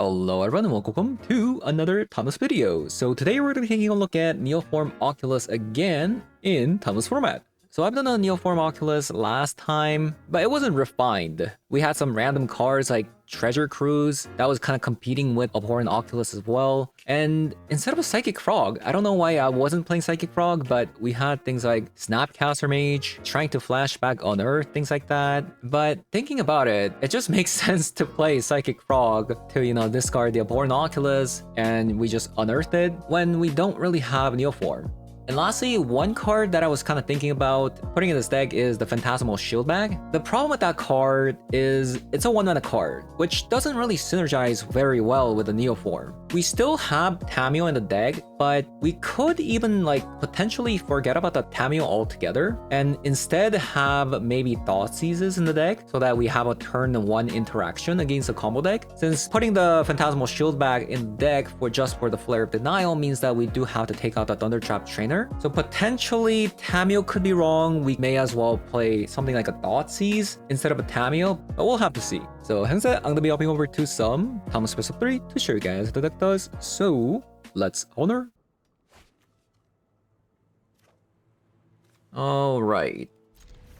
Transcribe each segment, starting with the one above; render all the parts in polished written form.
Hello everyone and welcome to another Thomas video. So today we're going to be taking a look at Neoform Oculus again in Thomas format. So I've done a Neoform Oculus last time, but it wasn't refined. We had some random cards like Treasure Cruise that was kind of competing with Abhorrent Oculus as well. And instead of a Psychic Frog, I don't know why I wasn't playing Psychic Frog, but we had things like Snapcaster Mage, trying to flashback Unearth, things like that. But thinking about it, it just makes sense to play Psychic Frog to, discard the Abhorrent Oculus and we just unearth it when we don't really have Neoform. And lastly, one card that I was kind of thinking about putting in this deck is the Phantasmal Shield Bag. The problem with that card is it's a 1-mana card, which doesn't really synergize very well with the Neoform. We still have Tamiyo in the deck, but we could even potentially forget about the Tamiyo altogether and instead have maybe Thoughtseizes in the deck so that we have a turn 1 interaction against a combo deck. Since putting the Phantasmal Shield Bag in the deck for the Flare of Denial means that we do have to take out the Thundertrap Trainer. So potentially Tamiyo could be wrong. We may as well play something like a Thoughtseize instead of a Tamiyo, but we'll have to see. So hence I'm gonna be hopping over to some Thomas Special 3 to show you guys what the deck does. So let's honor. Alright.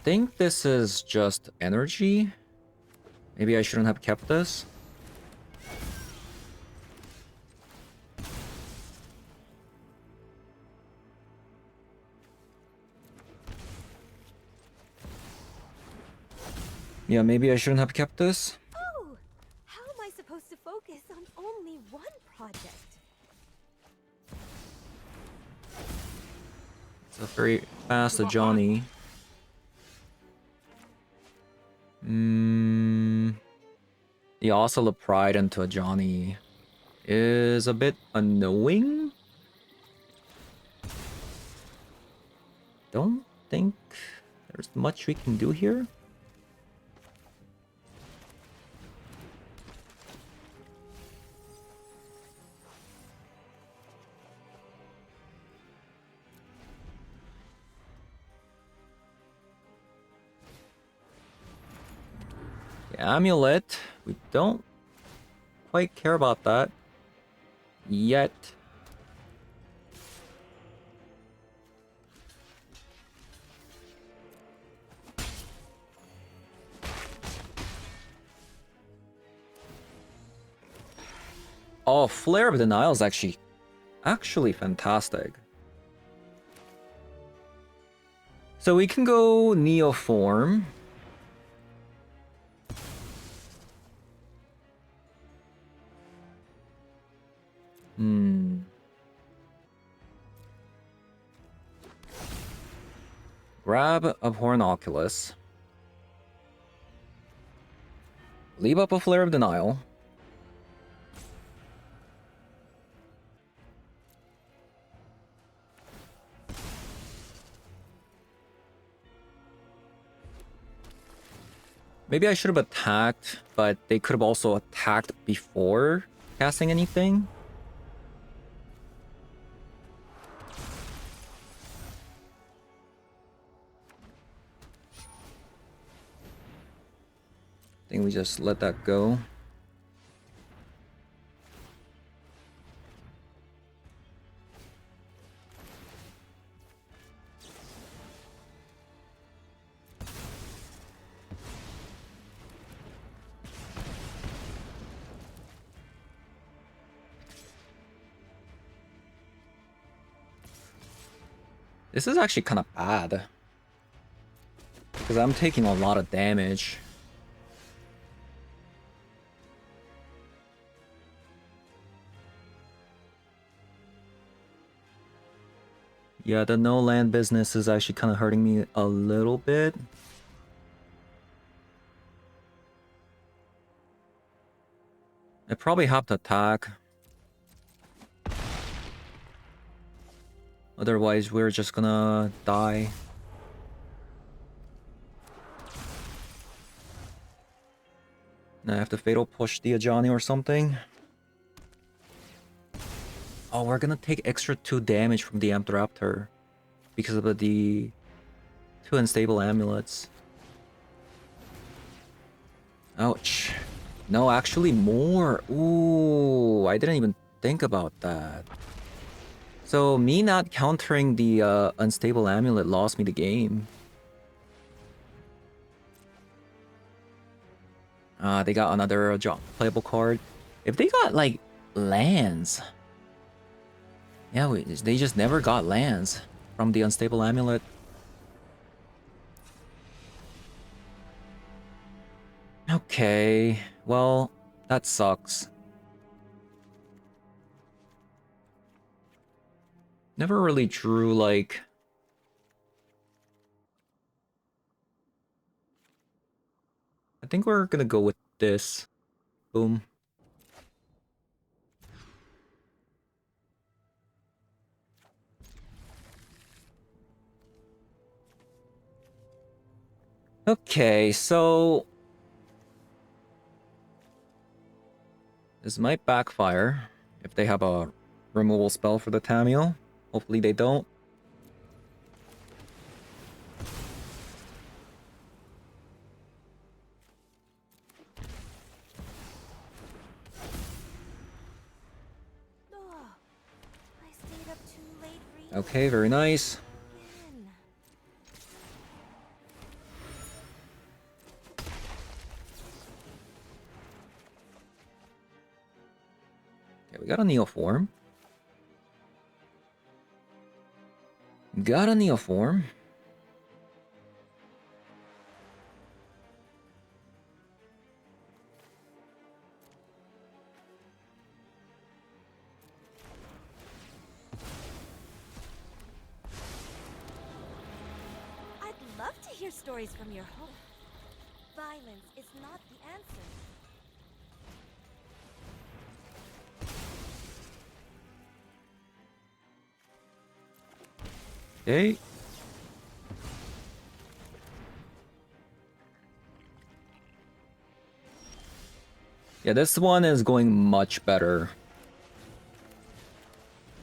Think this is just energy. Maybe I shouldn't have kept this. Yeah, maybe I shouldn't have kept this. Oh, how am I supposed to focus on only one project? It's a very fast Johnny. The Oscilla Pride into a Johnny is a bit annoying. Don't think there's much we can do here. Amulet, we don't quite care about that yet. Oh, Flare of Denial is actually fantastic. So we can go Neoform. Grab Abhorrent Oculus. Leave up a Flare of Denial. Maybe I should have attacked, but they could have also attacked before casting anything. I think we just let that go. This is actually kind of bad because I'm taking a lot of damage. Yeah, the no land business is actually kind of hurting me a little bit. I probably have to attack. Otherwise, we're just gonna die. Now I have to Fatal Push the Ajani or something. Oh, we're gonna take extra 2 damage from the Amped Raptor because of the 2 unstable amulets. Ouch. No, actually more. Ooh, I didn't even think about that. So me not countering the unstable amulet lost me the game. They got another playable card. If they got like lands, yeah, they just never got lands from the unstable amulet. Okay, well, that sucks. Never really drew like... I think we're gonna go with this. Boom. Okay, so... this might backfire if they have a removal spell for the Tamio. Hopefully they don't. Oh, I stayed up too late reading Okay, very nice. again. Okay, we got a Neoform. Got a Neoform. I'd love to hear stories from your home. Violence is not the answer. Okay. Yeah, this one is going much better.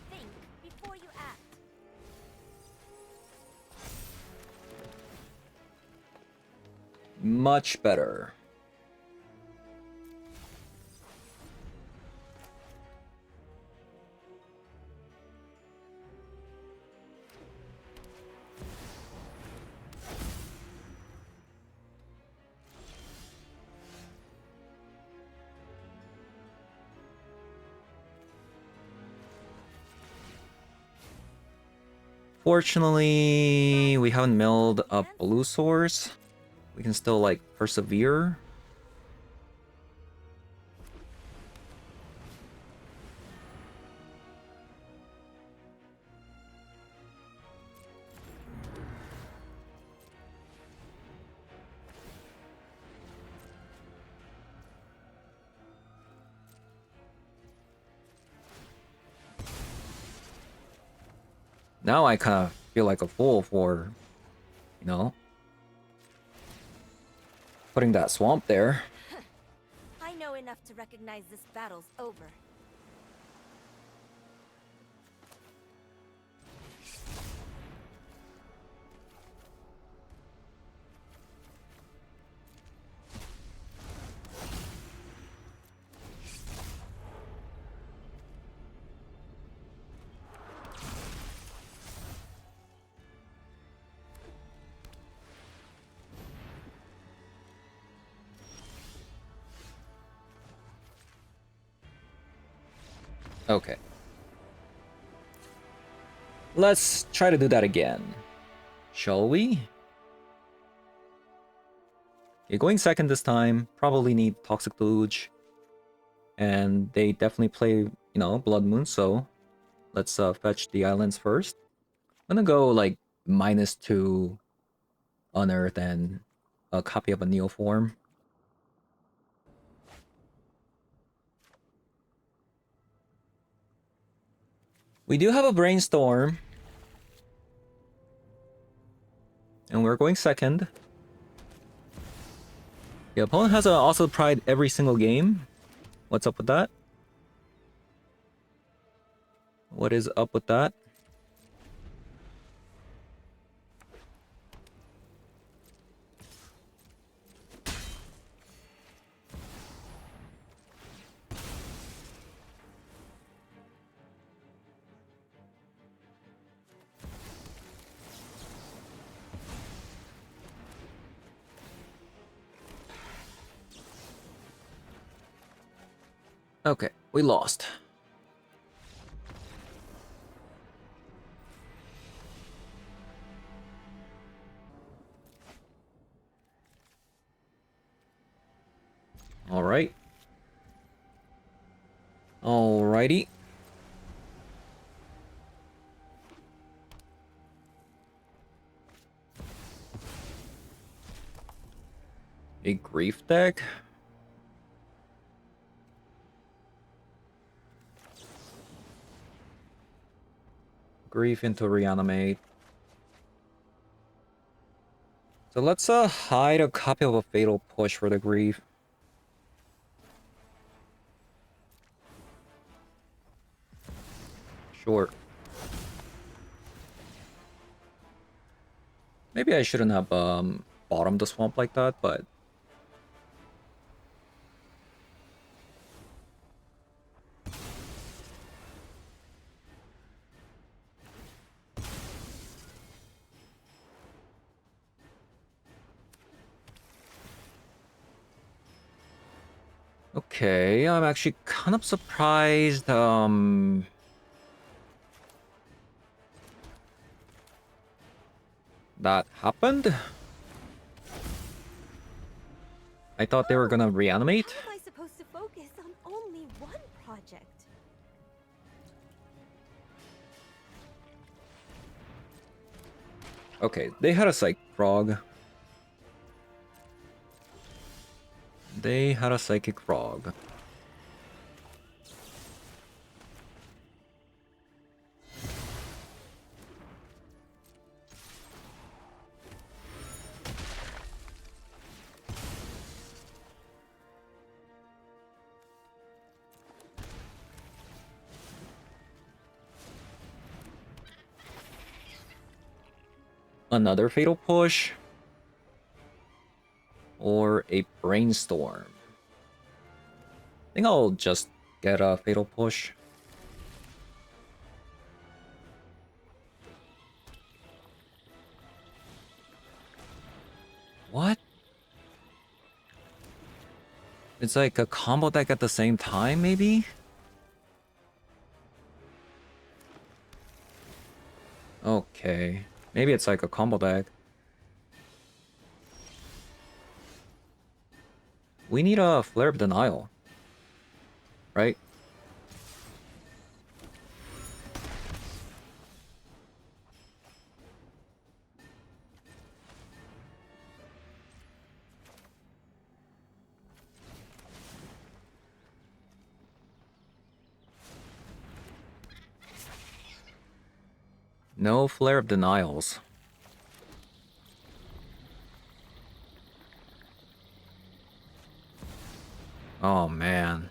Think before you act. Much better. Fortunately, we haven't milled up blue source. We can still, like, persevere. Now I kind of feel like a fool for, you know, putting that swamp there. I know enough to recognize this battle's over. Okay. Let's try to do that again. Shall we? Okay, going second this time. Probably need Toxic Deluge. And they definitely play, you know, Blood Moon, so let's fetch the islands first. I'm gonna go like -2 Unearth and a copy of a Neoform. We do have a Brainstorm. And we're going second. The opponent has also tried every single game. What's up with that? What is up with that? Okay, we lost. All right. Alrighty. A grief deck? Grief into reanimate. So let's hide a copy of a fatal push for the grief. Sure. Maybe I shouldn't have bottomed the swamp like that, but okay, I'm actually kind of surprised that happened. I thought they were gonna reanimate. How am I supposed to focus on only one project? Okay, they had a Psychic Frog. They had a Psychic Frog. Another Fatal Push. Or a Brainstorm. I think I'll just get a Fatal Push. What? It's like a combo deck at the same time, maybe? Okay. Maybe it's like a combo deck. We need a Flare of Denial. Right? No Flare of Denials. Oh, man.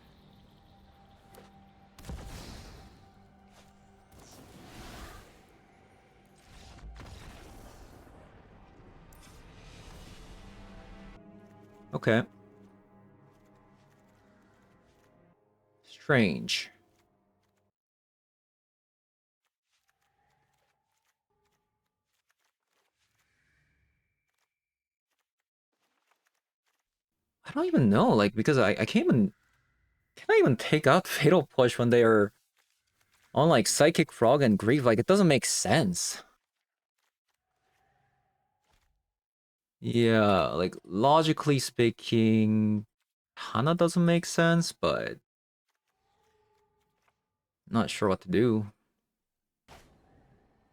Okay. Strange. I don't even know, like, because I can't even... Can I even take out Fatal Push when they are on, like, Psychic Frog and Grief? Like, it doesn't make sense. Yeah, like, logically speaking, kinda doesn't make sense, but... Not sure what to do.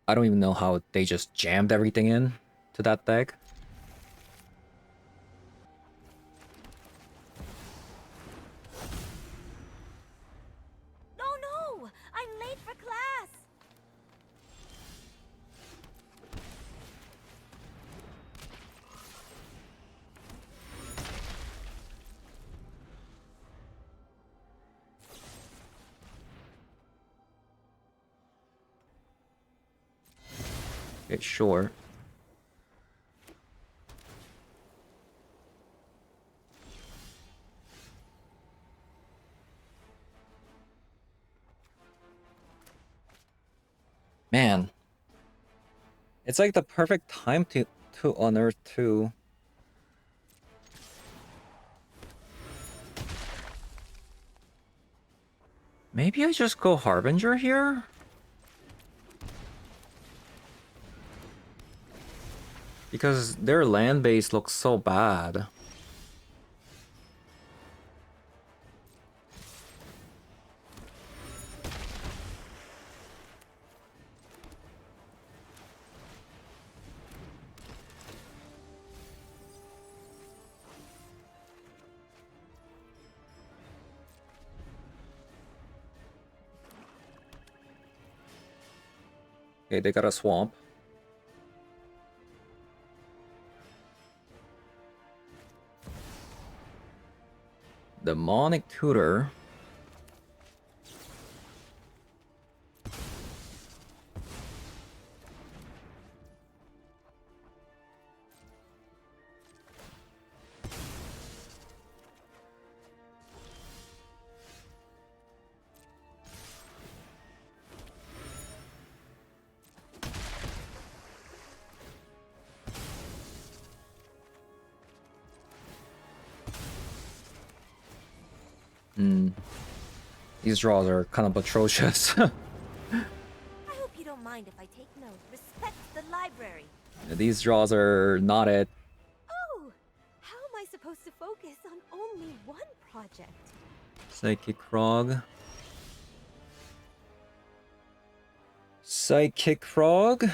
I don't even know how they just jammed everything in to that deck. Oh no! I'm late for class! Okay, sure. Man. It's like the perfect time to unearth too. Maybe I just go Harbinger here? Because their land base looks so bad. Okay, they got a swamp. Demonic Tutor. These draws are kind of atrocious. I hope you don't mind if I take note. Respect the library. These draws are not it. Oh, how am I supposed to focus on only one project? Psychic Frog. Psychic Frog.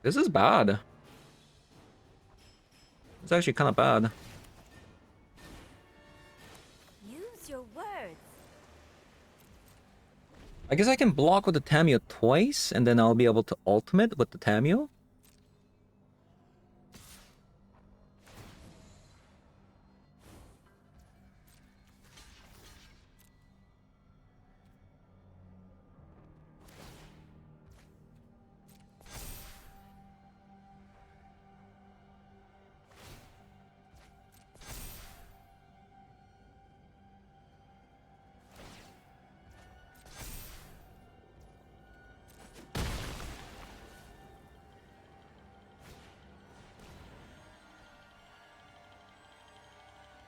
This is bad. It's actually kind of bad. Use your words. I guess I can block with the Tamio twice, and then I'll be able to ultimate with the Tamio.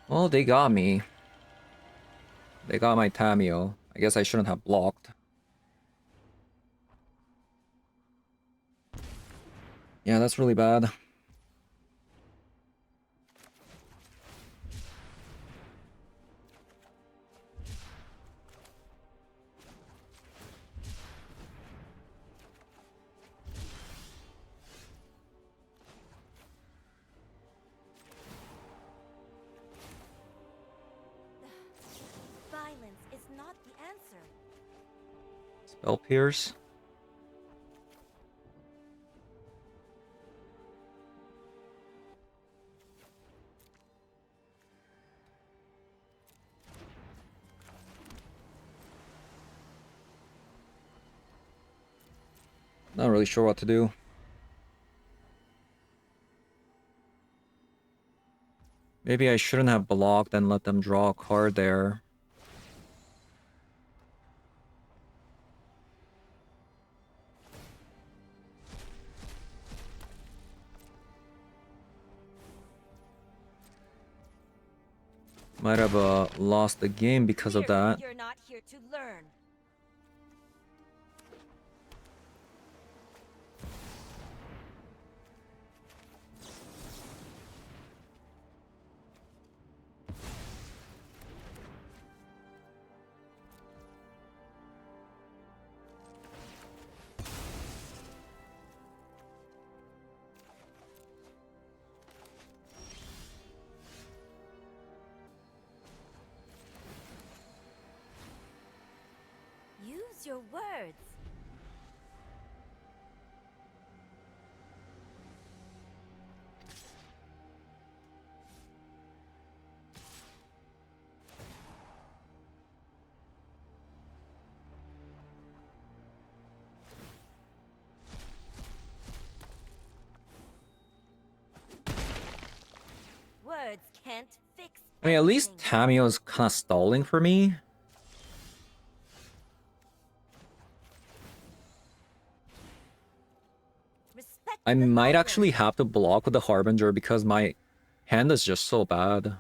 Well, they got me. They got my Tamio. I guess I shouldn't have blocked. Yeah, that's really bad. Violence is not the answer. Spell Pierce. Not really sure what to do. Maybe I shouldn't have blocked and let them draw a card there. Might have lost the game because of that. You're not here to learn. Use your words. Words can't fix. I mean, at least anything. Tamio's kind of stalling for me. I might actually have to block with the Harbinger because my hand is just so bad.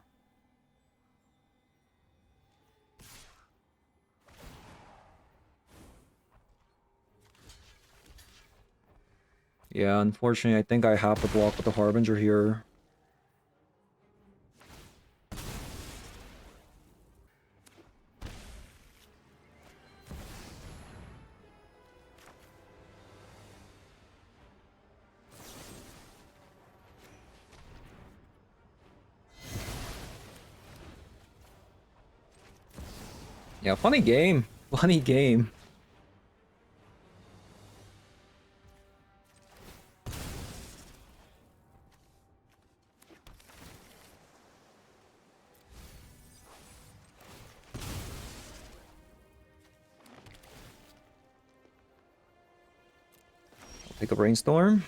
Yeah, unfortunately, I think I have to block with the Harbinger here. Yeah, funny game. Funny game. I'll take a Brainstorm.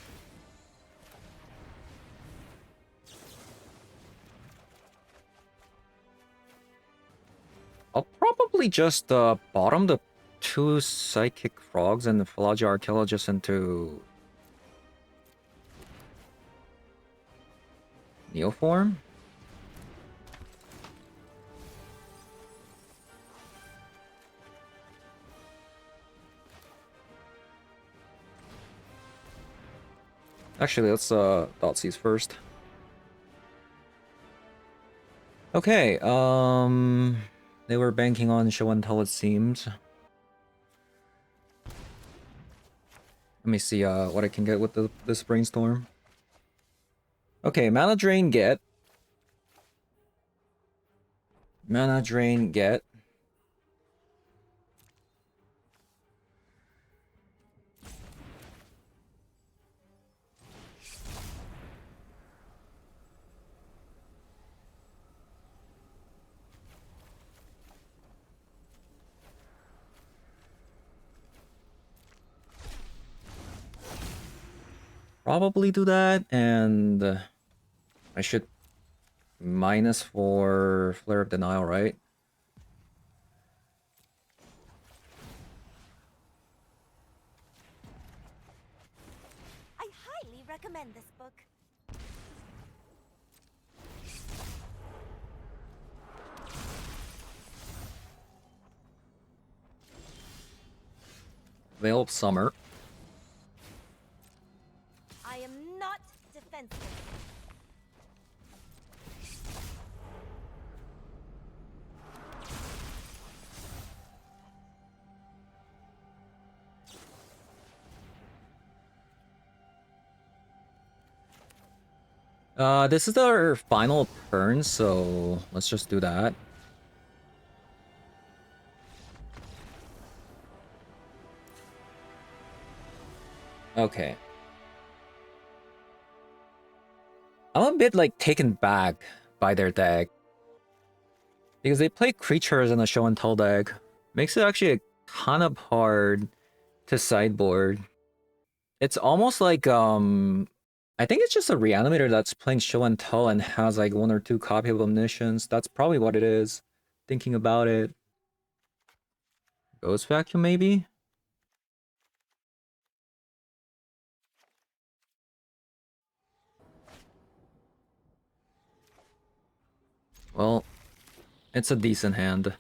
I'll probably just bottom the 2 Psychic Frogs and the Pelagia Archaeologist into Neoform. Actually, let's Thoughtseize first. Okay, they were banking on show and tell, it seems. Let me see what I can get with this Brainstorm. Okay, mana drain get. Mana drain get. Probably do that, and I should -4 Flare of Denial, right? I highly recommend this book. Veil of Summer. I am not defensive. This is our final turn, so let's just do that. Okay. I'm a bit like taken back by their deck. Because they play creatures in a show and tell deck. Makes it actually a ton of hard to sideboard. It's almost like I think it's just a reanimator that's playing show and tell and has like 1 or 2 copy of Omniscience. That's probably what it is. Thinking about it. Ghost Vacuum maybe? Well, it's a decent hand.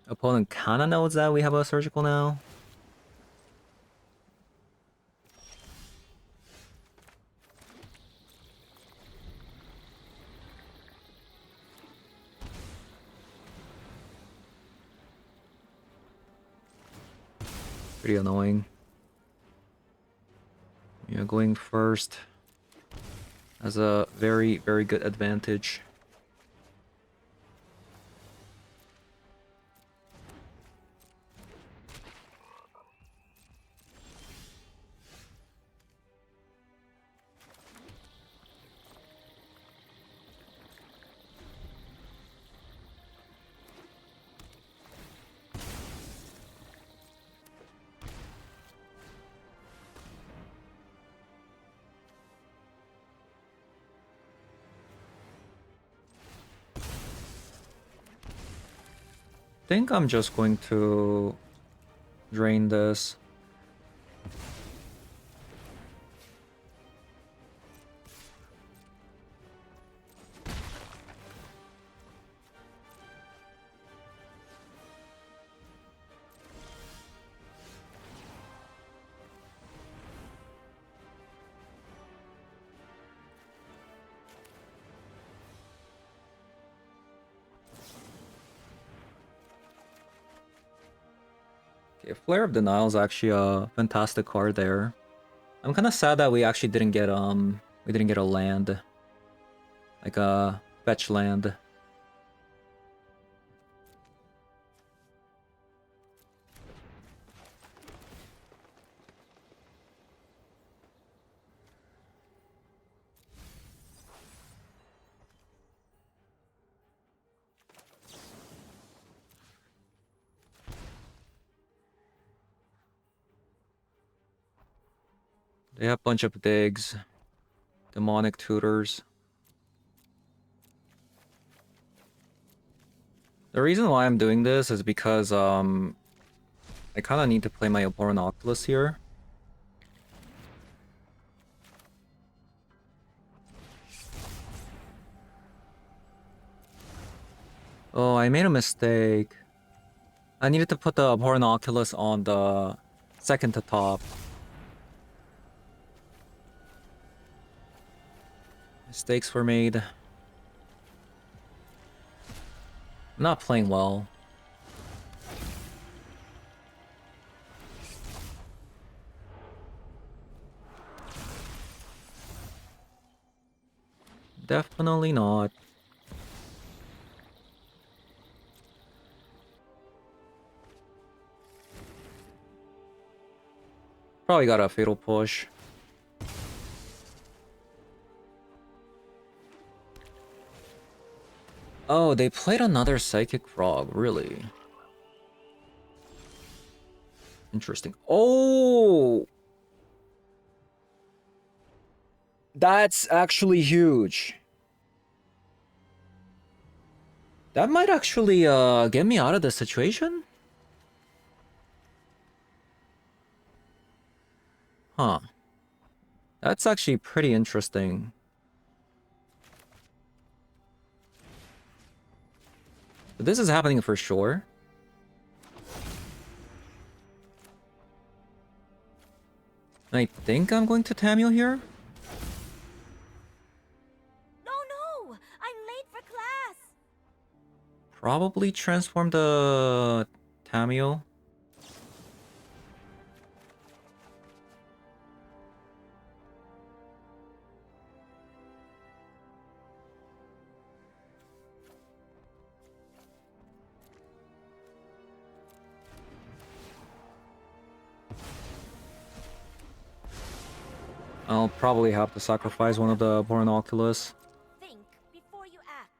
Opponent kinda knows that we have a surgical now. Pretty annoying. Yeah, going first has a very, very good advantage. Think I'm just going to drain this. Okay, Flare of Denial is actually a fantastic card there. I'm kind of sad that we actually didn't get a land, like a fetch land. They have a bunch of digs, demonic tutors. The reason why I'm doing this is because I kind of need to play my opponent Oculus here. Oh, I made a mistake. I needed to put the abhorrent Oculus on the second to top. Mistakes were made. I'm not playing well. Definitely not. Probably got a fatal push. Oh, they played another Psychic Frog, really? Interesting. Oh! That's actually huge. That might actually get me out of the situation? Huh. That's actually pretty interesting. But this is happening for sure. I think I'm going to Tamio here. No, I'm late for class. Probably transform the Tamio. I'll probably have to sacrifice one of the Born Oculus. Think before you act.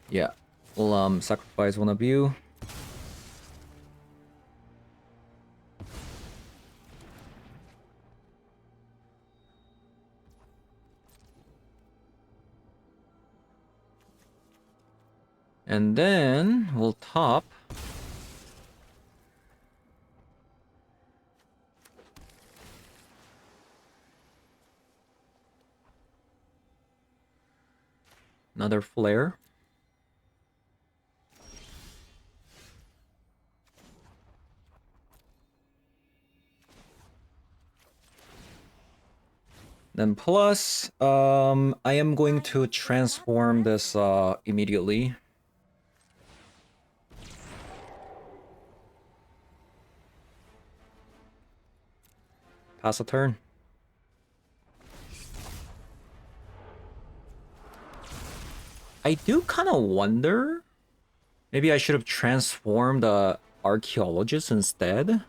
Yeah, we'll sacrifice one of you. And then we'll top. Another flare. Then plus, I am going to transform this immediately. Pass a turn. I do kind of wonder. Maybe I should have transformed the archaeologist instead.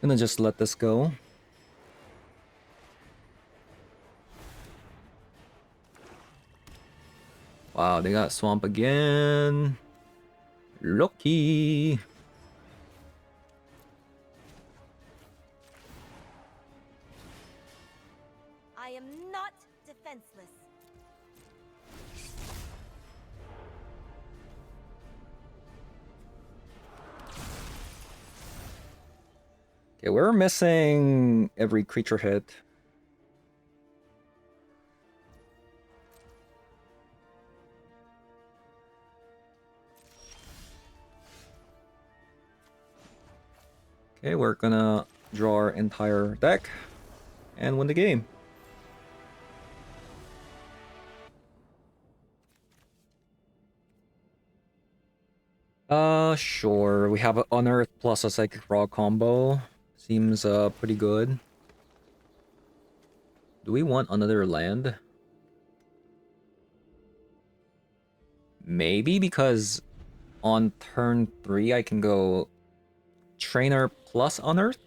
Gonna just let this go. Wow, they got swamp again. Lucky. I am not defenseless. Okay, we're missing every creature hit. Okay, we're gonna draw our entire deck and win the game. Sure. We have an Unearth plus a Psychic Raw combo. Seems pretty good. Do we want another land? Maybe, because on turn 3 I can go Trainer plus Unearth.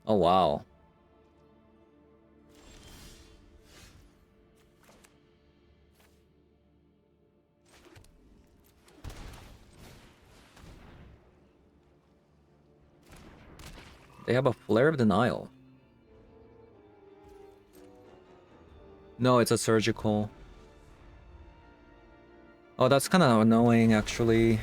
Oh wow. They have a Flare of Denial. No, it's a Surgical. Oh, that's kind of annoying, actually.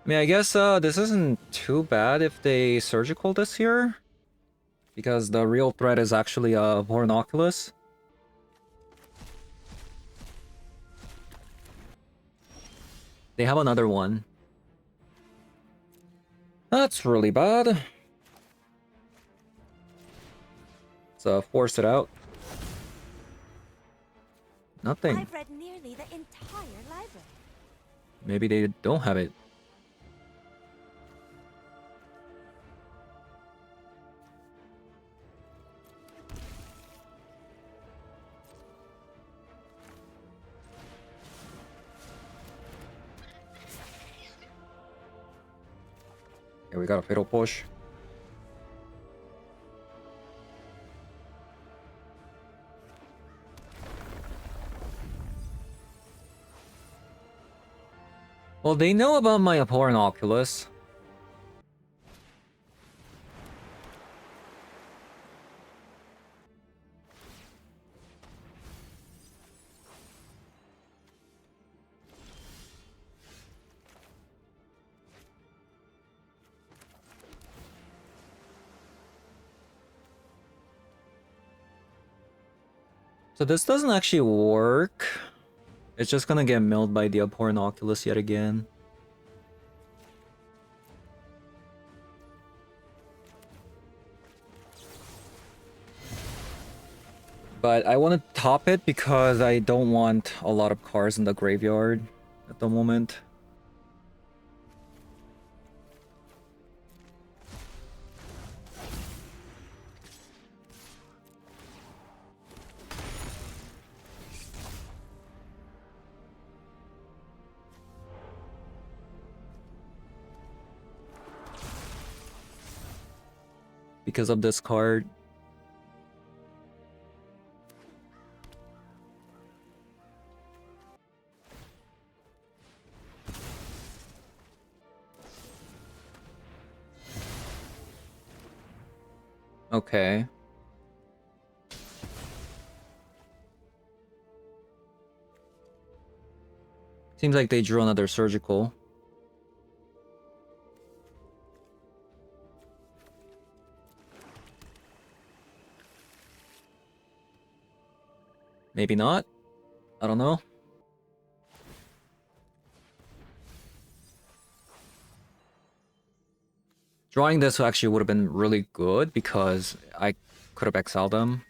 I mean, I guess this isn't too bad if they Surgical this here, because the real threat is actually Horn Oculus. They have another one. That's really bad. So force it out. Nothing. I've read nearly the entire library. Maybe they don't have it. Here we got a Fatal Push. Well, they know about my abhorrent Oculus. So this doesn't actually work. It's just gonna get milled by the abhorrent Oculus yet again. But I want to top it because I don't want a lot of cards in the graveyard at the moment. Because of this card. Okay. Seems like they drew another Surgical. Maybe not. I don't know. Drawing this actually would have been really good because I could have exiled them.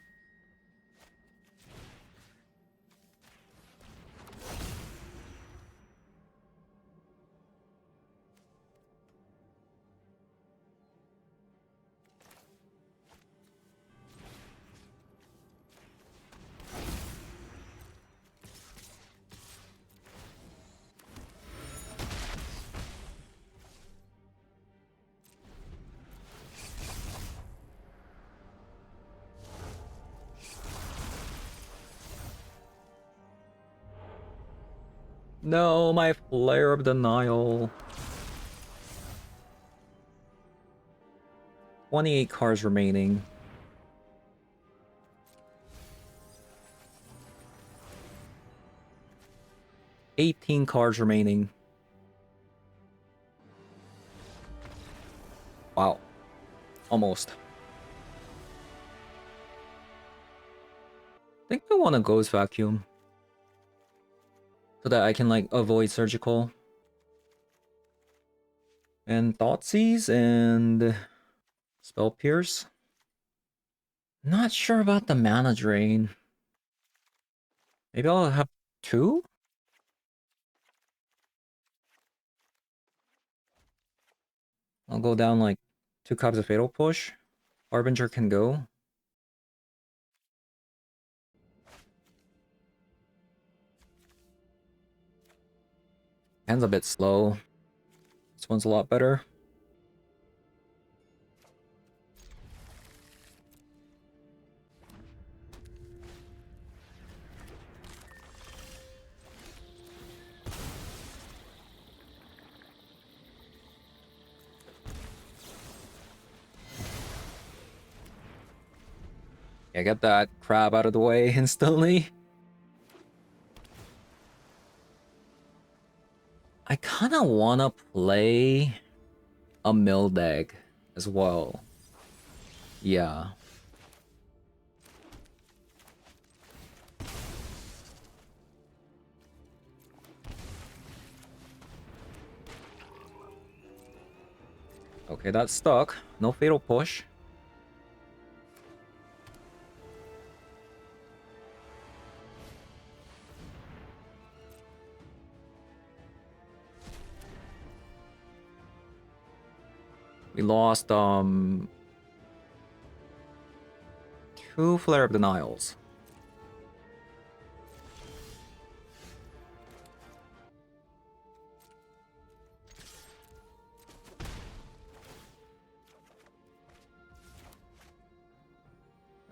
No, my Flare of Denial. 28 cards remaining. $18 cards remaining. Almost. I think I want a Ghost Vacuum. So that I can like avoid surgical. And Thoughtseize and Spell Pierce. Not sure about the mana drain. Maybe I'll have 2? I'll go down like 2 copies of Fatal Push. Harbinger can go. Hand's a bit slow. This one's a lot better. Yeah, get that crab out of the way instantly. I kind of want to play a mill deck as well. Yeah. Okay, that's stuck. No Fatal Push. We lost 2 Flare of Denials.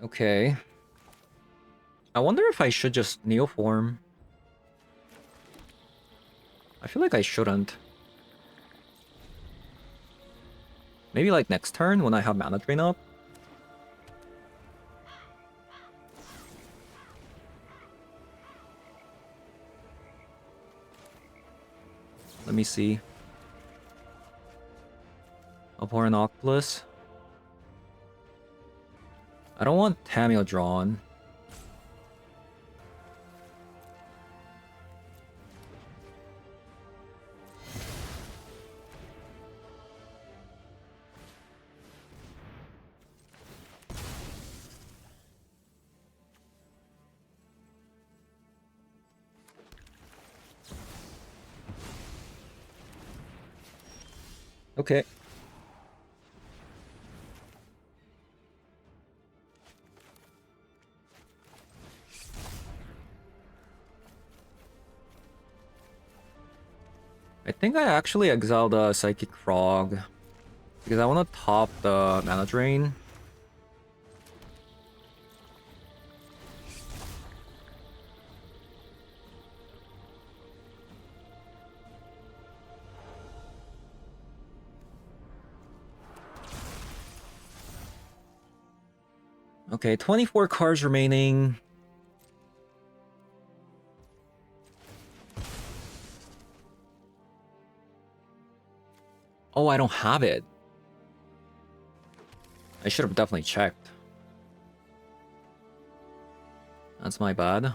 Okay. I wonder if I should just Neoform. I feel like I shouldn't. Maybe like next turn when I have mana drain up. Let me see. I'll pour an Oculus. I don't want Tameo drawn. Okay. I think I actually exiled a Psychic Frog because I want to top the mana drain. Okay, 24 cards remaining. Oh, I don't have it. I should have definitely checked. That's my bad.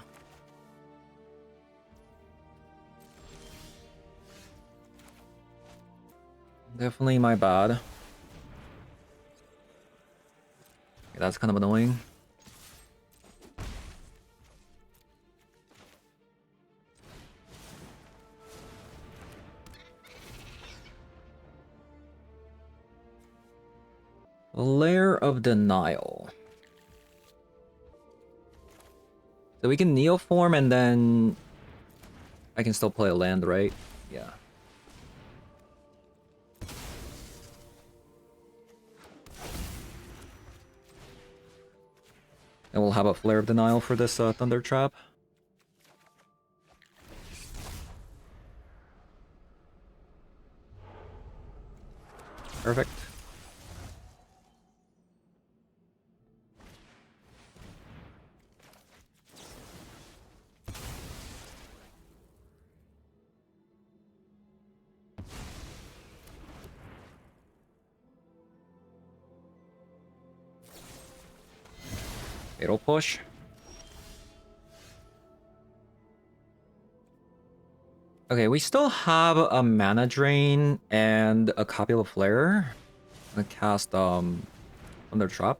Definitely my bad. Okay, that's kind of annoying. Lair of Denial. So we can Neoform and then I can still play a land, right? Yeah. And we'll have a Flare of Denial for this Thunder Trap. Perfect. Fatal push. Okay, we still have a mana drain and a copy of a flare. I'm gonna cast Thunder Trap.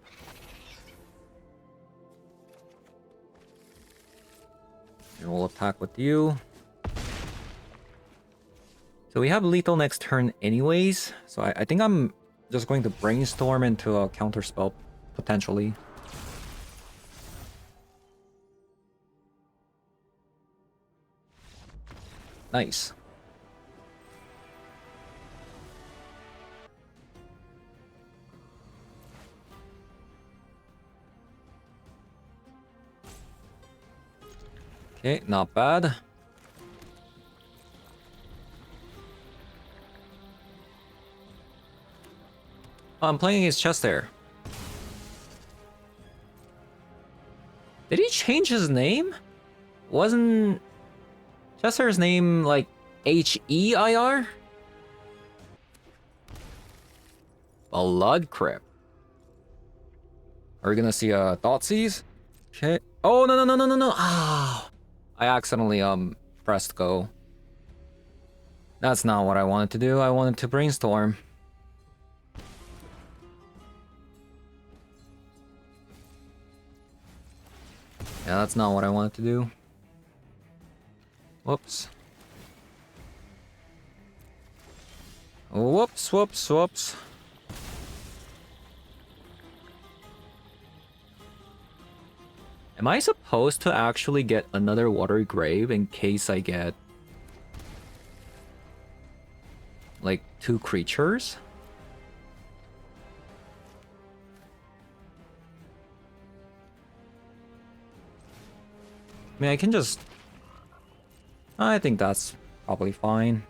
And we'll attack with you. So we have lethal next turn anyways. So I think I'm just going to brainstorm into a counter spell potentially. Nice. Okay, not bad. Oh, I'm playing his chest there. Did he change his name? Wasn't Chester's name like H-E-I-R? Blood Crypt. Are we gonna see Thoughtseize? Okay. Oh no. Ah, I accidentally pressed go. That's not what I wanted to do. I wanted to brainstorm. Yeah, that's not what I wanted to do. Whoops. Whoops. Am I supposed to actually get another watery grave in case I get like 2 creatures? I mean, I can just... I think that's probably fine.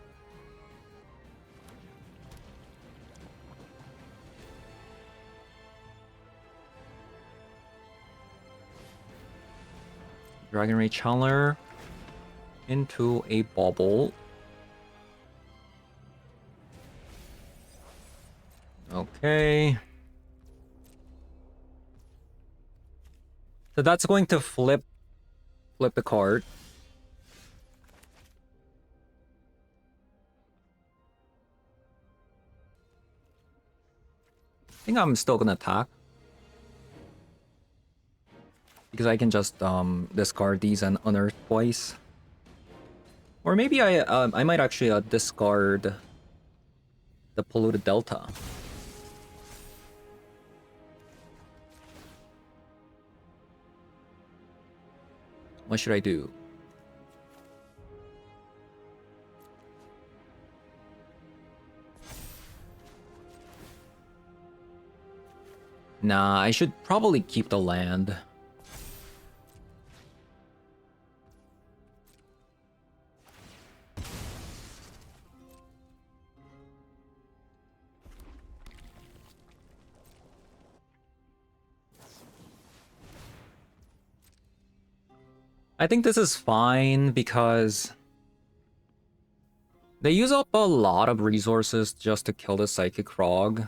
Dragon Ray Channeler into a bubble. Okay. So that's going to flip the card. I think I'm still gonna attack. Because I can just discard these and unearth twice. Or maybe I might actually discard the Polluted Delta. What should I do? Nah, I should probably keep the land. I think this is fine because they use up a lot of resources just to kill the Psychic Frog.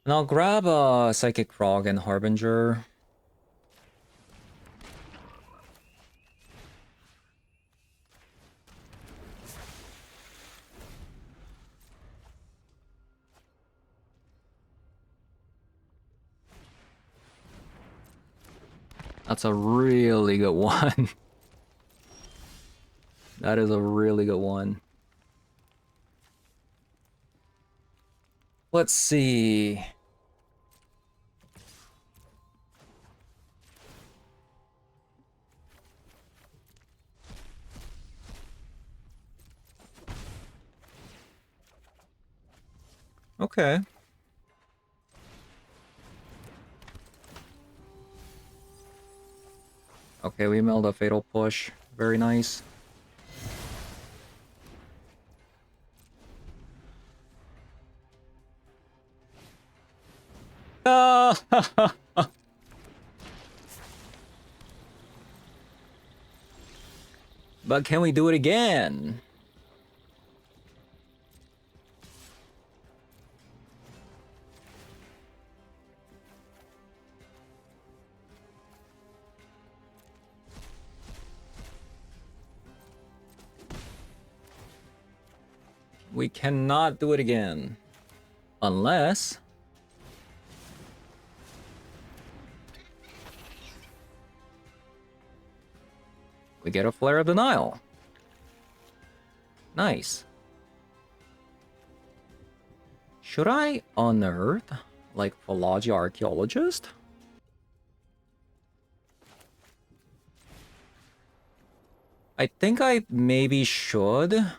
And I'll grab a Psychic Frog and Harbinger. That's a really good one. That is a really good one. Let's see. Okay. Okay, we milled a Fatal Push. Very nice. But can we do it again? We cannot do it again. Unless... we get a Flare of Denial. Nice. Should I unearth, like, Philology Archaeologist? I think I maybe should.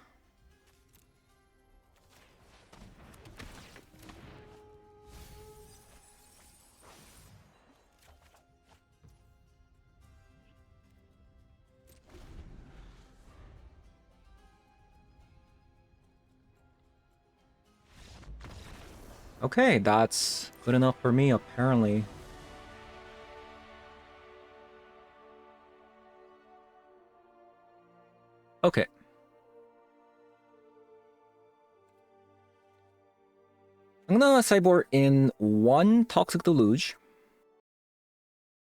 Okay, that's good enough for me, apparently. Okay. I'm gonna sideboard in one Toxic Deluge.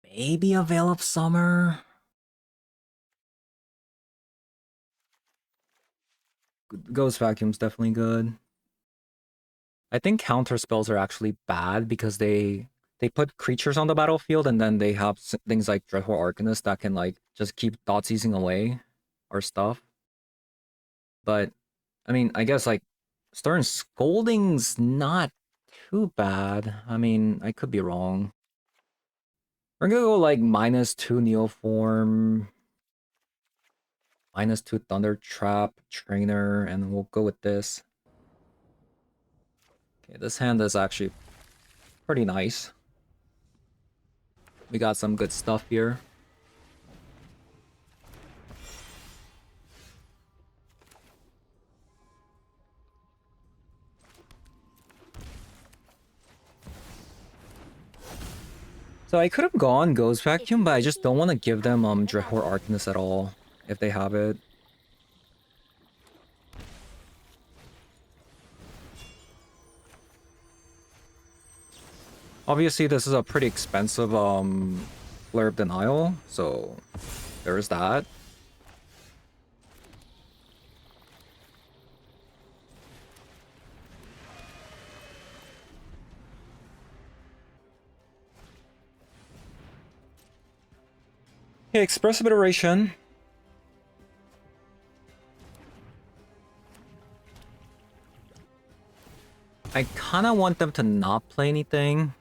Maybe a Veil of Summer. Ghost Vacuum's definitely good. I think counter spells are actually bad because they put creatures on the battlefield and then they have things like Dreadhorde Arcanist that can like just keep Thoughtseizing away or stuff. But I mean, I guess like Stern Scolding's not too bad. I mean, I could be wrong. We're gonna go like -2 Neoform, -2 Thunder Trap, Trainer, and we'll go with this. Okay, this hand is actually pretty nice. We got some good stuff here. So I could have gone Ghost Vacuum, but I just don't want to give them Dreadhorde Arcanist at all, if they have it. Obviously, this is a pretty expensive Flare of Denial, so there's that. Okay, Expressive Iteration. I kind of want them to not play anything.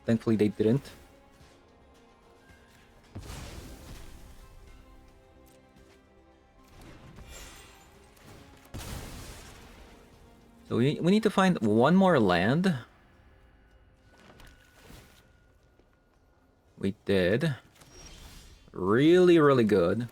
Thankfully, they didn't. So we need to find one more land. We did. Really, really good.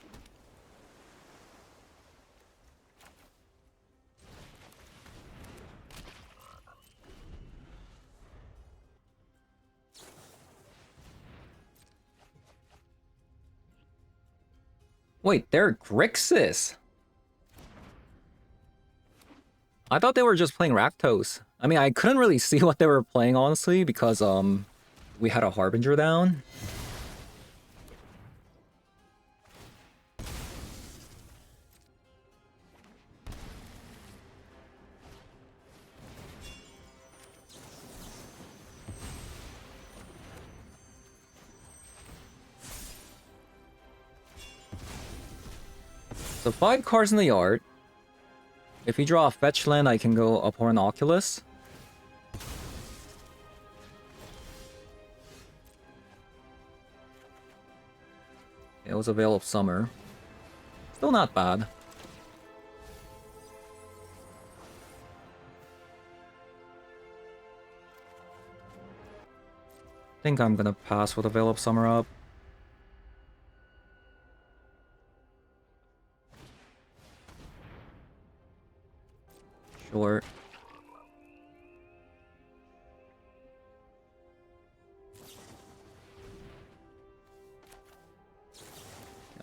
Wait, they're Grixis! I thought they were just playing Rakdos. I mean, I couldn't really see what they were playing, honestly, because, we had a Harbinger down. So 5 cards in the yard. If you draw a fetch land, I can go Abhorrent Oculus. It was a Veil of Summer. Still not bad. I think I'm gonna pass with a Veil of Summer up. Sure.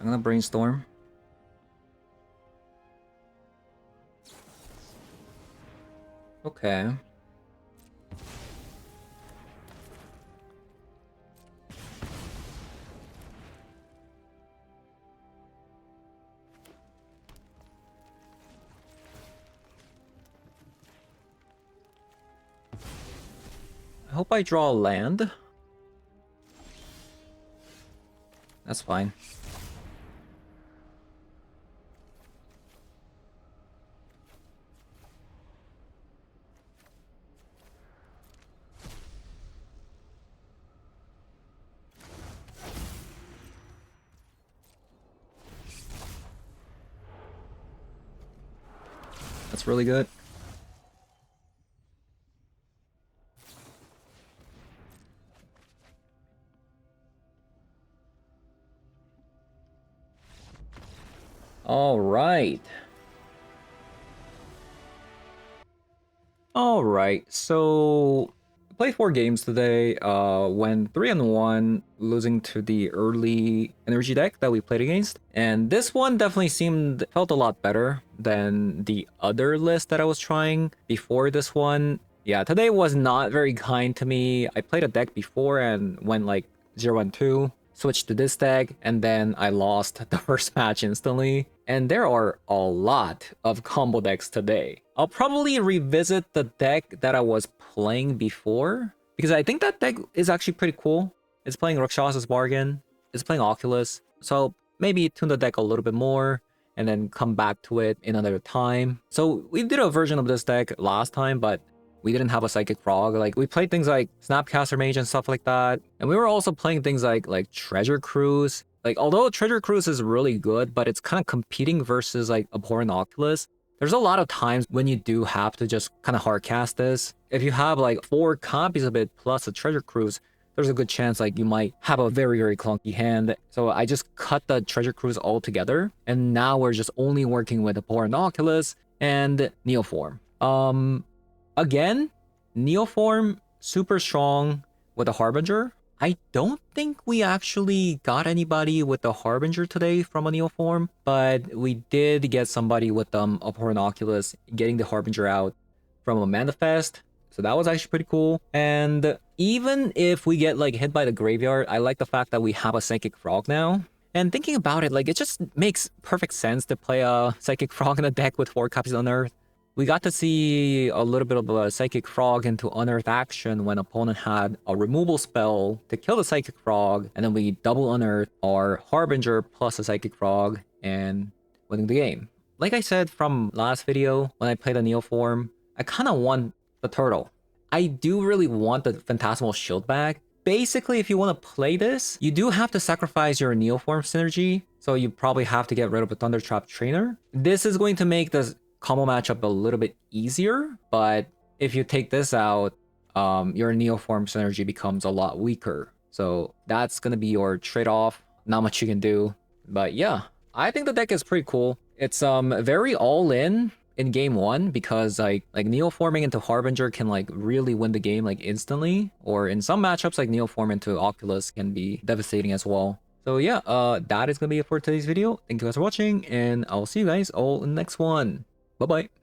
gonna brainstorm. Okay. I hope I draw a land. That's fine. That's really good. All right. All right. So played 4 games today. Went 3-1, losing to the early energy deck that we played against. And this one definitely felt a lot better than the other list that I was trying before this one. Yeah, today was not very kind to me. I played a deck before and went like 0-2. Switched to this deck, and then I lost the first match instantly. And there are a lot of combo decks today. I'll probably revisit the deck that I was playing before, because I think that deck is actually pretty cool. It's playing Rakshasa's Bargain, it's playing Oculus, so maybe tune the deck a little bit more, and then come back to it in another time. So we did a version of this deck last time, but we didn't have a Psychic Frog. Like, we played things like Snapcaster Mage and stuff like that. And we were also playing things like Treasure Cruise. Like, although Treasure Cruise is really good, but it's kind of competing versus like Abhorrent Oculus. There's a lot of times when you do have to just kind of hardcast this. If you have like 4 copies of it plus a Treasure Cruise, there's a good chance like you might have a very, very clunky hand. So I just cut the Treasure Cruise altogether. And now we're just only working with Abhorrent Oculus and Neoform. Again, Neoform, super strong with a Harbinger. I don't think we actually got anybody with the Harbinger today from a Neoform, but we did get somebody with Abhorrent Oculus getting the Harbinger out from a Manifest. So that was actually pretty cool. And even if we get like hit by the graveyard, I like the fact that we have a Psychic Frog now. And thinking about it, like, it just makes perfect sense to play a Psychic Frog in a deck with 4 copies of Unearth. We got to see a little bit of a Psychic Frog into Unearth action when opponent had a removal spell to kill the Psychic Frog, and then we double Unearth our Harbinger plus a Psychic Frog and winning the game. Like I said from last video, when I played a Neoform, I kind of want the turtle. I do really want the Phantasmal Shield back. Basically, if you want to play this, you do have to sacrifice your Neoform synergy, so you probably have to get rid of a Thundertrap Trainer. This is going to make the combo matchup a little bit easier, but if you take this out, your Neoform synergy becomes a lot weaker. So that's gonna be your trade-off. Not much you can do, but yeah, I think the deck is pretty cool. It's very all-in game 1 because like Neoforming into Harbinger can like really win the game like instantly, or in some matchups like Neoform into Oculus can be devastating as well. So yeah, that is gonna be it for today's video. Thank you guys for watching, and I'll see you guys all in the next one. Bye-bye.